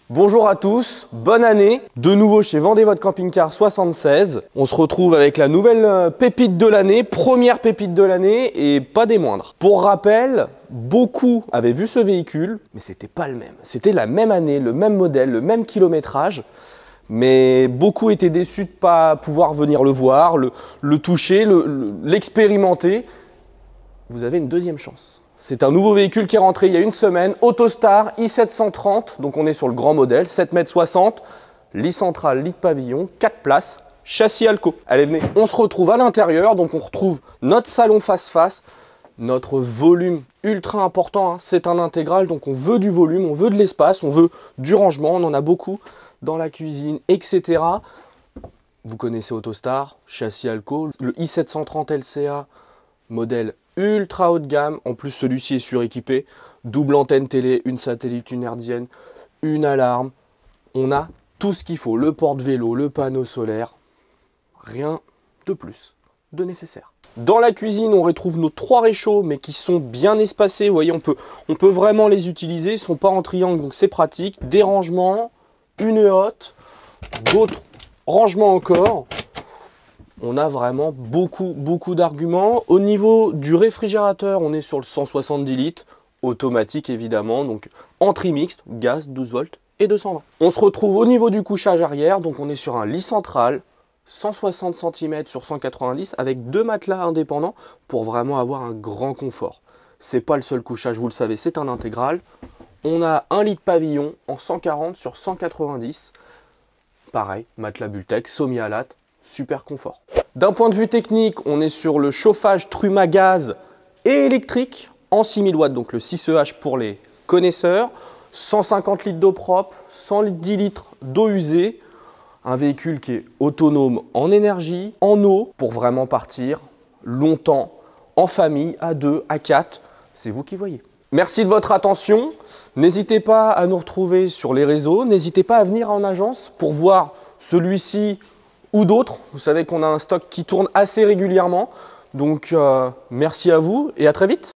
Bonjour à tous, bonne année, de nouveau chez Vendez votre camping-car 76. On se retrouve avec la nouvelle pépite de l'année, première pépite de l'année et pas des moindres. Pour rappel, beaucoup avaient vu ce véhicule, mais c'était pas le même. C'était la même année, le même modèle, le même kilométrage, mais beaucoup étaient déçus de ne pas pouvoir venir le voir, le toucher, l'expérimenter. Vous avez une deuxième chance. C'est un nouveau véhicule qui est rentré il y a une semaine, Autostar i730, donc on est sur le grand modèle, 7,60 m, lit central, lit de pavillon, 4 places, châssis Alco. Allez, venez. On se retrouve à l'intérieur, donc on retrouve notre salon face-face, notre volume ultra important, hein. C'est un intégral, donc on veut du volume, on veut de l'espace, on veut du rangement, on en a beaucoup dans la cuisine, etc. Vous connaissez Autostar, châssis Alco, le i730 LCA, modèle ultra haut de gamme, en plus celui-ci est suréquipé, double antenne télé, une satellite, une hertzienne, une alarme, on a tout ce qu'il faut, le porte-vélo, le panneau solaire, rien de plus, de nécessaire. Dans la cuisine, on retrouve nos 3 réchauds, mais qui sont bien espacés, vous voyez, on peut vraiment les utiliser, ils ne sont pas en triangle, donc c'est pratique, des rangements, une hotte, d'autres rangements encore. On a vraiment beaucoup d'arguments. Au niveau du réfrigérateur, on est sur le 170 litres, automatique évidemment, donc en tri-mixte, gaz, 12 volts et 220. On se retrouve au niveau du couchage arrière, donc on est sur un lit central, 160 cm sur 190 avec 2 matelas indépendants pour vraiment avoir un grand confort. C'est pas le seul couchage, vous le savez, c'est un intégral. On a un lit de pavillon en 140 sur 190. Pareil, matelas Bultec, semi-alate. Super confort. D'un point de vue technique, on est sur le chauffage Truma gaz et électrique en 6000 watts, donc le 6EH pour les connaisseurs, 150 litres d'eau propre, 110 litres d'eau usée, un véhicule qui est autonome en énergie, en eau, pour vraiment partir longtemps, en famille, à 2, à 4, c'est vous qui voyez. Merci de votre attention, n'hésitez pas à nous retrouver sur les réseaux, n'hésitez pas à venir en agence pour voir celui-ci ou d'autres. Vous savez qu'on a un stock qui tourne assez régulièrement. Donc merci à vous et à très vite.